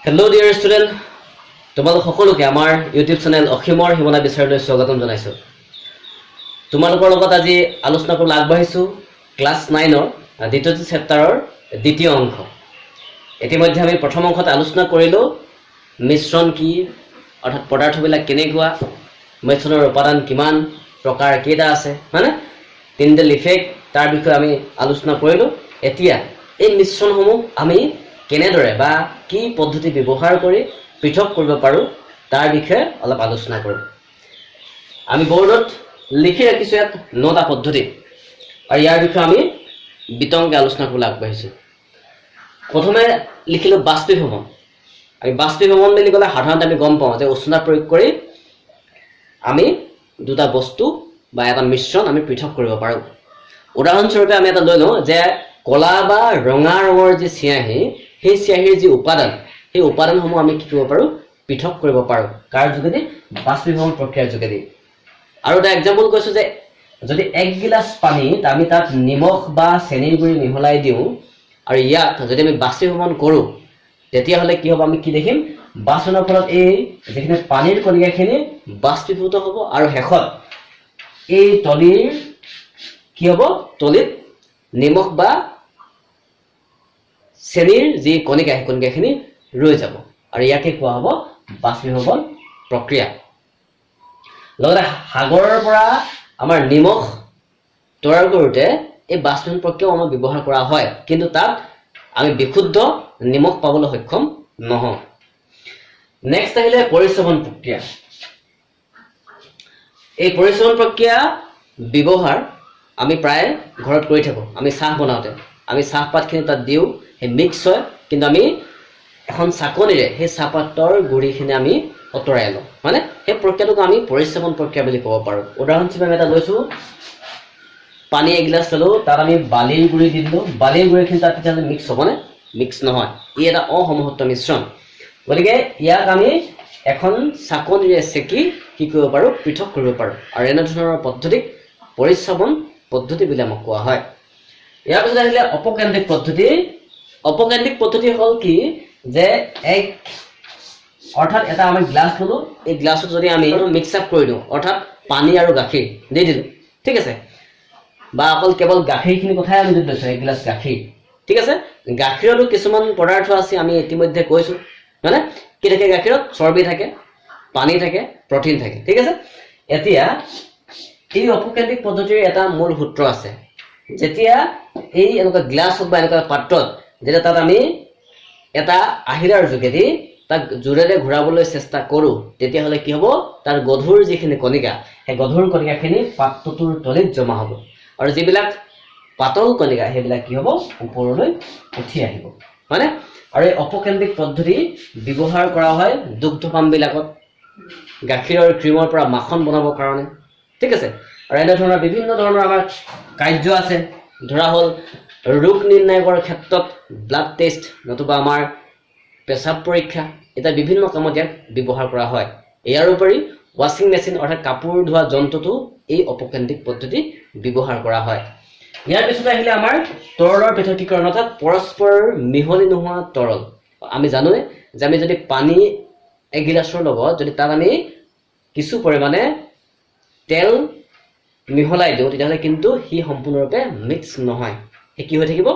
Hello dear student, তোমালোক সকলোকে আমাৰ ইউটিউব চেনেল অখিমৰ হিমনা বিচাৰলৈ স্বাগতম জনাইছো। তোমালোকৰ লগত আজি আলোচনা কৰিবলৈ আগবাঢ়িছো ক্লাছ 9ৰ দ্বিতীয় চেপ্টাৰৰ দ্বিতীয় অংশ। ইতিমধ্যে আমি প্ৰথম অংশত আলোচনা কৰিলো মিশ্ৰণ কি, অৰ্থাৎ পদাৰ্থবিলাক কেনেকুৱা, মিশ্ৰণৰ উপাদান কিমান, প্ৰকাৰ কেইটা আছে, মানে তিনিটা ইফেক্ট তাৰ বিষয়ে আমি আলোচনা কৰিলো। এতিয়া এই মিশ্ৰণসমূহ আমি কেনেদৰে বা কি পদ্ধতি ব্যৱহাৰ কৰি পৃথক কৰিব পাৰো তাৰ বিষয়ে অলপ আলোচনা কৰিম। আমি বোৰ্ডত লিখি ৰাখিছো ইয়াত 9টা পদ্ধতি আৰু ইয়াৰ বিষয়ে আমি বিতংকে আলোচনা কৰিবলৈ আগবাঢ়িছো। প্ৰথমে লিখিলো বাষ্পীভৱন। আমি বাষ্পীভৱন বুলি ক'লে সাধাৰণতে আমি গম পাওঁ যে উষ্ণতা প্ৰয়োগ কৰি আমি দুটা বস্তু বা এটা মিশ্ৰণ আমি পৃথক কৰিব পাৰো। উদাহৰণস্বৰূপে আমি এটা লৈ লওঁ যে কলা বা ৰঙা ৰঙৰ যি চিয়াহী, সেই চিয়াহীৰ যি উপাদান, সেই উপাদানসমূহ আমি কি কৰিব পাৰো, পৃথক কৰিব পাৰো কাৰ যোগেদি, বাষ্পীভৱন প্ৰক্ৰিয়াৰ যোগেদি। আৰু এটা এক্সাম্পল কৈছো যে যদি 1 গিলাচ পানীত আমি তাত নিমখ বা চেনিৰ গুড়ি মিহলাই দিওঁ আৰু ইয়াক যদি আমি বাষ্পীভৱন কৰো, তেতিয়াহ'লে কি হ'ব, আমি কি দেখিম, বাষ্পীভৱনৰ ফলত এই যিখিনি পানীৰ কণিকাখিনি বাষ্পীভূত হ'ব আৰু শেষত এই তলিৰ কি হ'ব, তলিত নিমখ বা চেনিৰ যি কণিকা, সেই কণিকাখিনি ৰৈ যাব আৰু ইয়াকে কোৱা হ'ব বাষ্পীভৱন প্ৰক্ৰিয়া। লগতে সাগৰৰ পৰা আমাৰ নিমখ তৈয়াৰ কৰোঁতে এই বাষ্পীভৱন প্ৰক্ৰিয়াও আমাৰ ব্যৱহাৰ কৰা হয়, কিন্তু তাত আমি বিশুদ্ধ নিমখ পাবলৈ সক্ষম নহওঁ। নেক্সট আহিলে পৰিশ্ৰৱণ প্ৰক্ৰিয়া। এই পৰিশ্ৰৱণ প্ৰক্ৰিয়া ব্যৱহাৰ আমি প্ৰায় ঘৰত কৰি থাকোঁ। আমি চাহ বনাওঁতে আমি চাহপাতখিনি তাত দিওঁ, সেই মিক্স হয়, কিন্তু আমি এখন চাকনিৰে সেই চাহপাতৰ গুড়িখিনি আমি আঁতৰাই লওঁ, মানে সেই প্ৰক্ৰিয়াটোক আমি পৰিশ্ৰৱণ প্ৰক্ৰিয়া বুলি ক'ব পাৰোঁ। উদাহৰণস্বৰূপে আমি এটা লৈছোঁ, পানী এগিলাচ ল'লোঁ, তাত আমি বালিৰ গুড়ি দি দিলোঁ, বালিৰ গুড়িখিনি তাত তেতিয়াহ'লে মিক্স হ'বনে? মিক্স নহয়, ই এটা অসমহত্ব মিশ্ৰণ। গতিকে ইয়াক আমি এখন চাকনিৰে চেকি কি কৰিব পাৰোঁ, পৃথক কৰিব পাৰোঁ, আৰু এনেধৰণৰ পদ্ধতিক পৰিশ্ৰৱণ পদ্ধতি বুলি আমাক কোৱা হয়। ইয়াৰ পিছত আহিলে অপকেন্দ্ৰিক পদ্ধতি। অপকেন্দ্ৰিক পদ্ধতি হ'ল কি, যে অৰ্থাৎ এটা আমি গ্লাছ ল'লো, এই গ্লাছত যদি আমি মিক্স আপ কৰি দিওঁ, অৰ্থাৎ পানী আৰু গাখীৰ দি দিলোঁ, ঠিক আছে, বা অকল কেৱল গাখীৰখিনি কথাই আমি যদি লৈছোঁ, এক গিলাচ গাখীৰ, ঠিক আছে। গাখীৰতো কিছুমান পদাৰ্থ আছে, আমি ইতিমধ্যে কৈছোঁ, মানে কি থাকে, গাখীৰত চৰ্বি থাকে, পানী থাকে, প্ৰটিন থাকে, ঠিক আছে। এতিয়া এই অপকেন্দ্ৰিক পদ্ধতিৰ এটা মূল সূত্ৰ আছে। যেতিয়া এই এনেকুৱা গ্লাছ হওক বা এনেকুৱা পাত্ৰত যেতিয়া তাত আমি এটা আহিলাৰ যোগেদি তাক জোৰেৰে ঘূৰাবলৈ চেষ্টা কৰোঁ, তেতিয়াহ'লে কি হ'ব, তাৰ গধুৰ যিখিনি কণিকা, সেই গধুৰ কণিকাখিনি পাত্ৰটোৰ তলিত জমা হ'ব, আৰু যিবিলাক পাতল কণিকা সেইবিলাক কি হ'ব, ওপৰলৈ উঠি আহিব, হয়নে? আৰু এই অপকেন্দ্ৰিক পদ্ধতি ব্যৱহাৰ কৰা হয় দুগ্ধ পামবিলাকত, গাখীৰৰ ক্ৰীমৰ পৰা মাখন বনাবৰ কাৰণে, ঠিক আছে। আৰু এনেধৰণৰ বিভিন্ন ধৰণৰ আমাৰ কাৰ্য আছে। ধৰা হ'ল ৰোগ নিৰ্ণয়ৰ ক্ষেত্ৰত ব্লাড টেষ্ট, নতুবা আমাৰ পেচাব পৰীক্ষা, এতিয়া বিভিন্ন কামত ইয়াক ব্যৱহাৰ কৰা হয়। ইয়াৰ উপৰি ৱাশ্বিং মেচিন অৰ্থাৎ কাপোৰ ধোৱা যন্ত্ৰটো এই অপকেন্দ্ৰিক পদ্ধতি ব্যৱহাৰ কৰা হয়। ইয়াৰ পিছতে আহিলে আমাৰ তৰলৰ পৃথকীকৰণ, অৰ্থাৎ পৰস্পৰ মিহলি নোহোৱা তৰল। আমি জানোৱে যে আমি যদি পানী এগিলাচৰ লগত যদি তাত আমি কিছু পৰিমাণে তেল মিহলাই দিওঁ, তেতিয়াহ'লে কিন্তু সি সম্পূৰ্ণৰূপে মিক্স নহয়, সি কি হৈ থাকিব,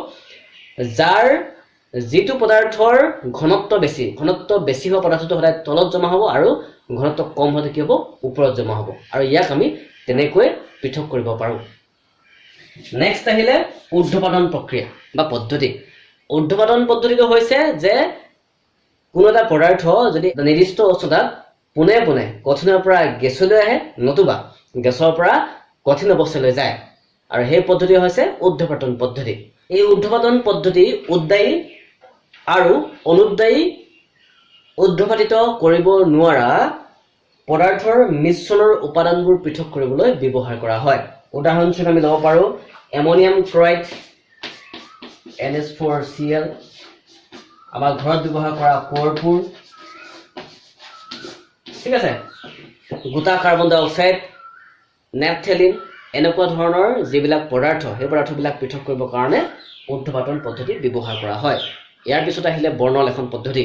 যাৰ যিটো পদাৰ্থৰ ঘনত্ব বেছি হোৱা পদাৰ্থটো সদায় তলত জমা হ'ব, আৰু ঘনত্ব কম হ'লে কি হ'ব, ওপৰত জমা হ'ব, আৰু ইয়াক আমি তেনেকৈ পৃথক কৰিব পাৰোঁ। নেক্সট আহিলে ঊৰ্ধ্বপাতন প্ৰক্ৰিয়া বা পদ্ধতি। ঊৰ্ধ্বপাতন পদ্ধতিটো হৈছে যে কোনো এটা পদাৰ্থ যদি নিৰ্দিষ্ট উষ্ণতাত পোনে পোনে কঠিনৰ পৰা গেছলৈ আহে, নতুবা গেছৰ পৰা কঠিন অৱস্থালৈ যায়, আৰু সেই পদ্ধতি হৈছে ঊৰ্ধ্বপাতন পদ্ধতি। এই ঊৰ্ধ্বপাতন পদ্ধতি উদ্বায়ী আৰু অনুদ্বায়ী ঊৰ্ধ্বপাতিত কৰিব নোৱাৰা পদাৰ্থৰ মিশ্ৰণৰ উপাদানবোৰ পৃথক কৰিবলৈ ব্যৱহাৰ কৰা হয়। উদাহৰণস্বৰূপে আমি ল'ব পাৰোঁ এমনিয়াম ক্লৰাইড, NH4Cl, আমাৰ ঘৰত ব্যৱহাৰ কৰা কৰ্পূৰ, ঠিক আছে, গোটা কাৰ্বন ডাই অক্সাইড, নেপথেলিন, এনেকুৱা ধৰণৰ যিবিলাক পদাৰ্থ, সেই পদাৰ্থবিলাক পৃথক কৰিবৰ কাৰণে ঊৰ্ধ্বপাতন পদ্ধতি ব্যৱহাৰ কৰা হয়। ইয়াৰ পিছত আহিলে বৰ্ণলেখন পদ্ধতি।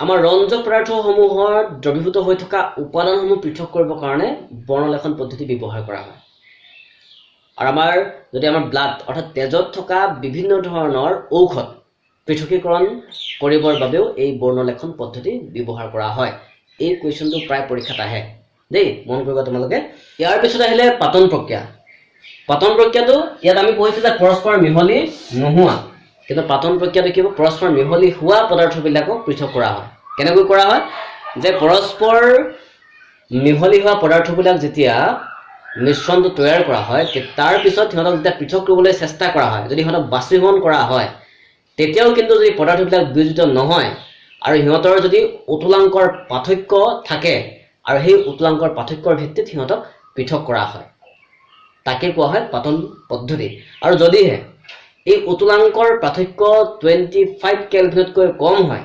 আমাৰ ৰঞ্জক পদাৰ্থসমূহৰ দ্ৰৱীভূত হৈ থকা উপাদানসমূহ পৃথক কৰিবৰ কাৰণে বৰ্ণলেখন পদ্ধতি ব্যৱহাৰ কৰা হয় আৰু আমাৰ যদি আমাৰ ব্লাড অৰ্থাৎ তেজত থকা বিভিন্ন ধৰণৰ ঔষধ পৃথকীকৰণ কৰিবৰ বাবেও এই বৰ্ণলেখন পদ্ধতি ব্যৱহাৰ কৰা হয় এই কোৱেশ্চনটো প্ৰায় পৰীক্ষাত আহে দেই মন কৰিবা তোমালোকে ইয়াৰ পিছত আহিলে পাতন প্ৰক্ৰিয়া ইয়াত আমি কৈছো যে পৰস্পৰ মিহলি নোহোৱা কিন্তু পাতন প্ৰক্ৰিয়াটো কি হ'ব পৰস্পৰ মিহলি হোৱা পদাৰ্থবিলাকক পৃথক কৰা হয় কেনেকৈ কৰা হয় যে পৰস্পৰ মিহলি হোৱা পদাৰ্থবিলাক যেতিয়া মিশ্ৰণটো তৈয়াৰ কৰা হয় তাৰ পিছত সিহঁতক যেতিয়া পৃথক কৰিবলৈ চেষ্টা কৰা হয় যদি সিহঁতক বাষ্পীভৱন কৰা হয় তেতিয়াও কিন্তু যদি পদাৰ্থবিলাক বিয়োজিত নহয় আৰু সিহঁতৰ যদি উতুলাংকৰ পাৰ্থক্য থাকে আৰু সেই উতুলাংকৰ পাৰ্থক্যৰ ভিত্তিত সিহঁতক পৃথক কৰা হয় তাকে কোৱা হয় পাতন পদ্ধতি আৰু যদিহে এই উতুলাংকৰ পাৰ্থক্য 25 কেলভিনতকৈ কম হয়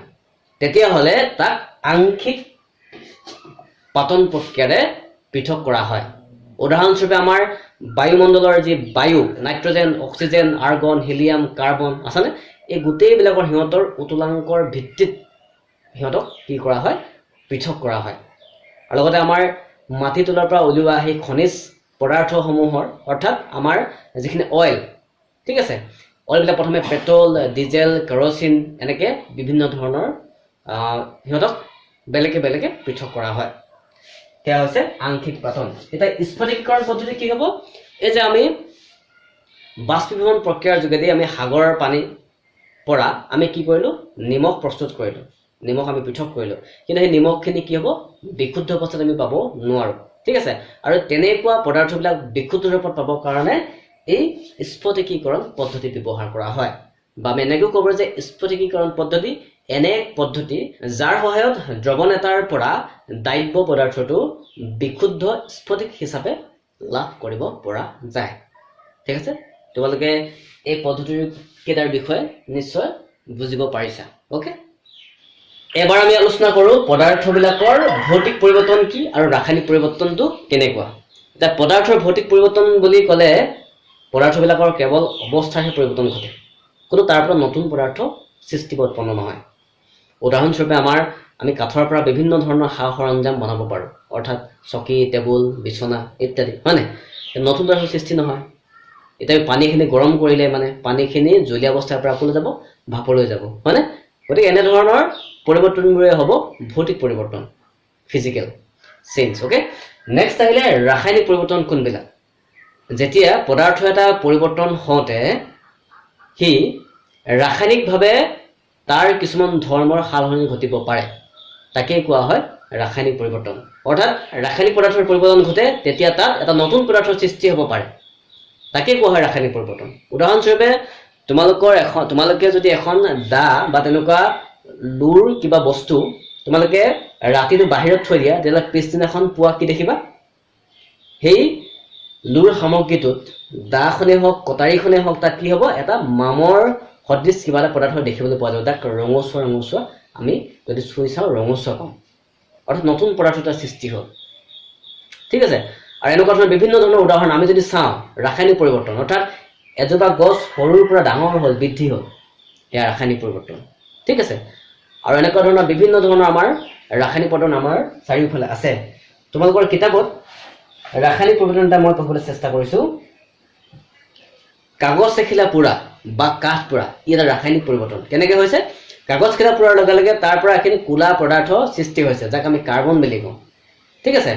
তেতিয়াহ'লে তাক আংশিক পাতন প্ৰক্ৰিয়াৰে পৃথক কৰা হয় উদাহৰণস্বৰূপে আমাৰ বায়ুমণ্ডলৰ যি বায়ু nitrogen oxygen argon helium carbon আছেনে এই গোটেইবিলাকৰ সিহঁতৰ উতুলাংকৰ ভিত্তিত সিহঁতক কি কৰা হয় পৃথক কৰা হয় আৰু লগতে আমাৰ মাটি তলৰ পৰা উলিওৱা সেই খনিজ পদাৰ্থসমূহৰ অৰ্থাৎ আমাৰ যিখিনি অইল ঠিক আছে অইলবিলাক প্ৰথমে পেট্ৰল ডিজেল কেৰোচিন এনেকৈ বিভিন্ন ধৰণৰ সিহঁতক বেলেগে পৃথক কৰা হয় সেয়া হৈছে আংশিক পাতন এতিয়া স্ফটিকীকৰণ পদ্ধতি কি হ'ব এই যে আমি বাষ্পীভৱন প্ৰক্ৰিয়াৰ যোগেদি আমি সাগৰৰ পানী পৰা আমি কি কৰিলোঁ নিমখ প্ৰস্তুত কৰিলোঁ নিমখ আমি পৃথক কৰিলোঁ কিন্তু সেই নিমখখিনি কি হ'ব বিশুদ্ধ অৱস্থাত আমি পাব নোৱাৰোঁ ঠিক আছে আৰু তেনেকুৱা পদাৰ্থবিলাক বিশুদ্ধ ৰূপত পাবৰ কাৰণে এই স্ফটিকীকৰণ পদ্ধতি ব্যৱহাৰ কৰা হয় বা আমি এনেকৈ ক'ব যে স্ফটিকীকৰণ পদ্ধতি এনে এক পদ্ধতি যাৰ সহায়ত দ্ৰৱণ এটাৰ পৰা দ্ৰব্য পদাৰ্থটো বিশুদ্ধ স্ফটিক হিচাপে লাভ কৰিব পৰা যায় ঠিক আছে তোমালোকে এই পদ্ধতিৰ কেইটাৰ বিষয়ে নিশ্চয় বুজিব পাৰিছা ওকে এবাৰ আমি আলোচনা কৰোঁ পদাৰ্থবিলাকৰ ভৌতিক পৰিৱৰ্তন কি আৰু ৰাসায়নিক পৰিৱৰ্তনটো কেনেকুৱা এতিয়া পদাৰ্থৰ ভৌতিক পৰিৱৰ্তন বুলি ক'লে পদাৰ্থবিলাকৰ কেৱল অৱস্থাৰহে পৰিৱৰ্তন ঘটে কোনো তাৰ পৰা নতুন পদাৰ্থ সৃষ্টি বা উৎপন্ন নহয় উদাহৰণস্বৰূপে আমি কাঠৰ পৰা বিভিন্ন ধৰণৰ সা সৰঞ্জাম বনাব পাৰোঁ অৰ্থাৎ চকী টেবুল বিছনা ইত্যাদি হয়নে নতুন পদাৰ্থ সৃষ্টি নহয় এতিয়া পানীখিনি গৰম কৰিলে মানে পানীখিনি জলীয় অৱস্থাৰ পৰা ক'লৈ যাব ভাপলৈ যাব হয়নে গতিকে এনেধৰণৰ পৰিৱৰ্তনবোৰে হ'ব ভৌতিক পৰিৱৰ্তন ফিজিকেল চেঞ্জ ওকে নেক্সট আহিলে ৰাসায়নিক পৰিৱৰ্তন কোনবিলাক যেতিয়া পদাৰ্থ এটা পৰিৱৰ্তন হওঁতে সি ৰাসায়নিকভাৱে তাৰ কিছুমান ধৰ্মৰ সালসলনি ঘটিব পাৰে তাকেই কোৱা হয় ৰাসায়নিক পৰিৱৰ্তন অৰ্থাৎ ৰাসায়নিক পদাৰ্থৰ পৰিৱৰ্তন ঘটে তেতিয়া তাত এটা নতুন পদাৰ্থৰ সৃষ্টি হ'ব পাৰে তাকেই কোৱা হয় ৰাসায়নিক পৰিৱৰ্তন উদাহৰণস্বৰূপে তোমালোকে যদি এখন দা বা তেনেকুৱা লুৰ কিবা বস্তু তোমালোকে ৰাতিটো বাহিৰত থৈ দিয়া তেতিয়াহ'লে পিছদিনাখন পুৱা কি দেখিবা সেই লুৰ সামগ্ৰীটোত দাখনেই হওক কটাৰীখনেই হওক তাত কি হ'ব এটা মামৰ সদৃশ কিবা এটা পদাৰ্থ দেখিবলৈ পোৱা যাব তাক ৰঙচুৱা আমি যদি চুই চাওঁ ৰঙচুৱা পাম অৰ্থাৎ নতুন পদাৰ্থ এটা সৃষ্টি হ'ল ঠিক আছে আৰু এনেকুৱা ধৰণৰ বিভিন্ন ধৰণৰ উদাহৰণ আমি যদি চাওঁ ৰাসায়নিক পৰিৱৰ্তন অৰ্থাৎ এজোপা গছ সৰুৰ পৰা ডাঙৰ হ'ল বৃদ্ধি হ'ল এয়া ৰাসায়নিক পৰিৱৰ্তন ঠিক আছে আৰু এনেকুৱা ধৰণৰ বিভিন্ন ধৰণৰ আমাৰ ৰাসায়নিক পৰিৱৰ্তন আমাৰ চাৰিওফালে আছে তোমালোকৰ কিতাপত ৰাসায়নিক পৰিৱৰ্তন এটা মই পঢ়িবলৈ চেষ্টা কৰিছোঁ কাগজ এখিলা পোৰা বা কাঠ পোৰা ই এটা ৰাসায়নিক পৰিৱৰ্তন কেনেকৈ হৈছে কাগজ খিলা পোৰাৰ লগে লগে তাৰ পৰা এখিনি কোলা পদাৰ্থ সৃষ্টি হৈছে যাক আমি কাৰ্বন বুলি কওঁ ঠিক আছে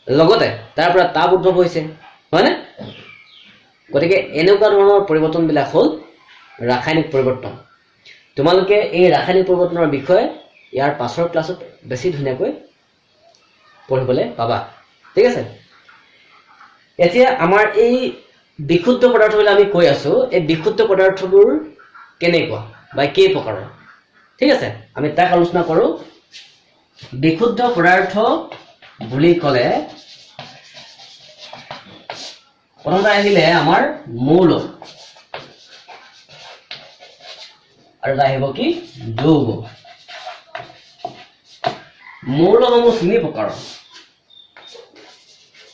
লগতে তাৰ পৰা তাপ উদ্ভৱ হৈছে হয়নে গতিকে এনেকুৱা ধৰণৰ পৰিৱৰ্তনবিলাক হ'ল ৰাসায়নিক পৰিৱৰ্তন তোমালোকে এই ৰাসায়নিক পৰিৱৰ্তনৰ বিষয়ে ইয়াৰ পাছৰ ক্লাছত বেছি ধুনীয়াকৈ পঢ়িবলৈ পাবা ঠিক আছে এতিয়া আমাৰ এই বিশুদ্ধ পদাৰ্থবিলাক আমি কৈ আছোঁ এই বিশুদ্ধ পদাৰ্থবোৰ কেনেকুৱা বা কেই প্ৰকাৰৰ ঠিক আছে আমি তাক আলোচনা কৰোঁ বিশুদ্ধ পদাৰ্থ বুলি ক'লে প্ৰথমতে আহিলে আমাৰ মৌল আৰু এটা আহিব কি যৌগ মৌলসমূহ তিনি প্ৰকাৰৰ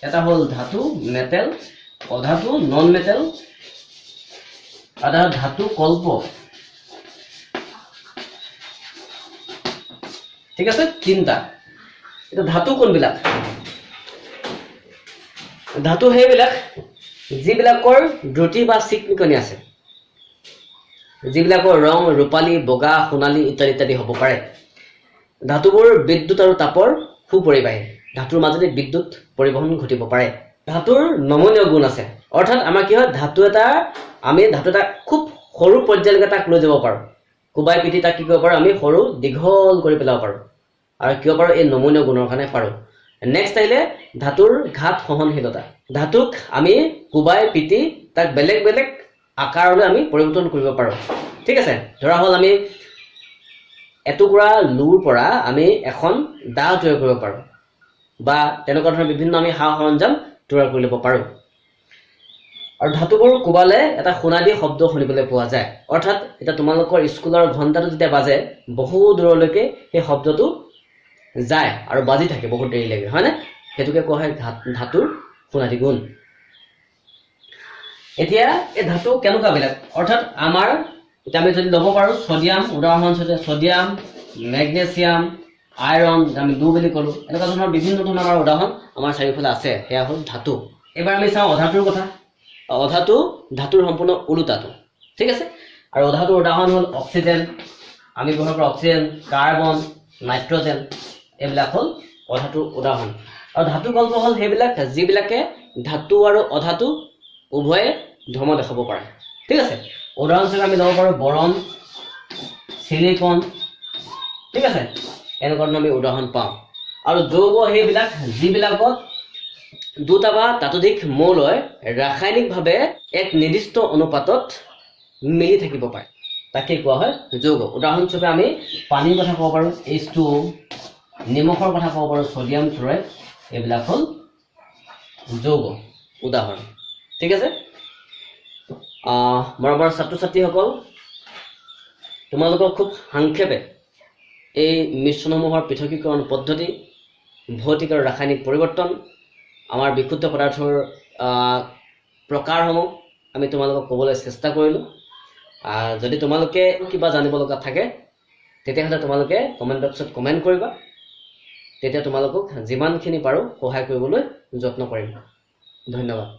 এটা হ'ল ধাতু মেটেল অধাতু নন মেটেল এটা ধাতু কল্প ঠিক আছে, তিনিটা। এতিয়া ধাতু কোনবিলাক? ধাতু সেইবিলাক যিবিলাকৰ দ্ৰুতি বা চিকমিকনি আছে, যিবিলাকৰ ৰং ৰূপালী, বগা, সোণালী ইত্যাদি ইত্যাদি হ'ব পাৰে। ধাতুবোৰ বিদ্যুৎ আৰু তাপৰ সুপৰিবাহী, ধাতুৰ মাজতে বিদ্যুৎ পৰিবহণ ঘটিব পাৰে। ধাতুৰ নমনীয় গুণ আছে, অৰ্থাৎ আমাৰ কি হয়, আমি ধাতু এটা খুব সৰু পৰ্যায়লৈকে তাক লৈ যাব পাৰোঁ, কোবাই পিটি তাক কি কৰিব পাৰোঁ, আমি সৰু দীঘল কৰি পেলাব পাৰোঁ। আৰু কিয় পাৰোঁ? এই নমনীয় গুণৰ কাৰণে পাৰোঁ। নেক্সট আহিলে ধাতুৰ ঘাত সহনশীলতা। ধাতুক আমি কোবাই পিটি তাক বেলেগ বেলেগ আকাৰলৈ আমি পৰিৱৰ্তন কৰিব পাৰোঁ। ঠিক আছে, ধৰা হ'ল আমি এটুকুৰা লোৰ পৰা আমি এখন দা তৈয়াৰ কৰিব পাৰোঁ, বা তেনেকুৱা ধৰণৰ বিভিন্ন আমি সা সৰঞ্জাম তৈয়াৰ কৰি ল'ব পাৰোঁ। আৰু ধাতুবোৰ কোবালে এটা সোণালী শব্দ শুনিবলৈ পোৱা যায়, অৰ্থাৎ এতিয়া তোমালোকৰ স্কুলৰ ঘণ্টাটো যেতিয়া বাজে বহু দূৰলৈকে সেই শব্দটো যায় আৰু বাজি থাকে বহুত দেৰিলৈকে, হয়নে? সেইটোকে কোৱা হয় ধাতুৰ সোণালী গুণ। এতিয়া এই ধাতু কেনেকুৱাবিলাক, অৰ্থাৎ আমাৰ এতিয়া আমি যদি ল'ব পাৰোঁ ছডিয়াম, উদাহৰণস্বৰূপে ছডিয়াম, মেগনেছিয়াম, আইৰণ, আমি দু বুলি ক'লোঁ, এনেকুৱা ধৰণৰ বিভিন্ন ধৰণৰ আমাৰ উদাহৰণ আমাৰ চাৰিওফালে আছে, সেয়া হ'ল ধাতু। এবাৰ আমি চাওঁ অধাতুৰ কথা। অধাতু ধাতুৰ সম্পূৰ্ণ ওলোটাটো। ঠিক আছে, আৰু অধাতুৰ উদাহৰণ হ'ল অক্সিজেন, আমি ব্যৱহাৰ কৰা অক্সিজেন, কাৰ্বন, নাইট্ৰজেন, এইবিলাক হ'ল অধাতুৰ উদাহৰণ। আৰু ধাতু গল্প হ'ল সেইবিলাক যিবিলাকে ধাতু আৰু অধাতু উভয়ে ধৰ্ম দেখাব পাৰে। ঠিক আছে, উদাহৰণস্বৰূপে আমি ল'ব পাৰোঁ বৰণ, চিলিকন, ঠিক আছে, এনেকুৱা ধৰণৰ আমি উদাহৰণ পাওঁ। আৰু যৌগ সেইবিলাক যিবিলাকত দুটা বা তাতোধিক মৌলয় ৰাসায়নিকভাৱে এক নিৰ্দিষ্ট অনুপাতত মিলি থাকিব পাৰে, তাকে কোৱা হয় যৌগ। উদাহৰণস্বৰূপে আমি পানীৰ কথা ক'ব পাৰোঁ H2O, নিমখৰ কথা ক'ব পাৰোঁ ছডিয়াম ক্লৰাইড, এইবিলাক হ'ল যৌগ উদাহৰণ। ঠিক আছে, মৰমৰ ছাত্ৰ ছাত্ৰীসকল, তোমালোকক খুব সংক্ষেপে এই মিশ্ৰণসমূহৰ পৃথকীকৰণ পদ্ধতি, ভৌতিক আৰু ৰাসায়নিক পৰিৱৰ্তন, আমাৰ বিশুদ্ধ পদাৰ্থৰ প্ৰকাৰসমূহ আমি তোমালোকক ক'বলৈ চেষ্টা কৰিলোঁ। যদি তোমালোকে কিবা জানিব লগা থাকে তেতিয়াহ'লে তোমালোকে কমেণ্ট বক্সত কমেণ্ট কৰিবা, তেতিয়া তোমালোকক যিমানখিনি পাৰোঁ সহায় কৰিবলৈ যত্ন কৰিম। ধন্যবাদ।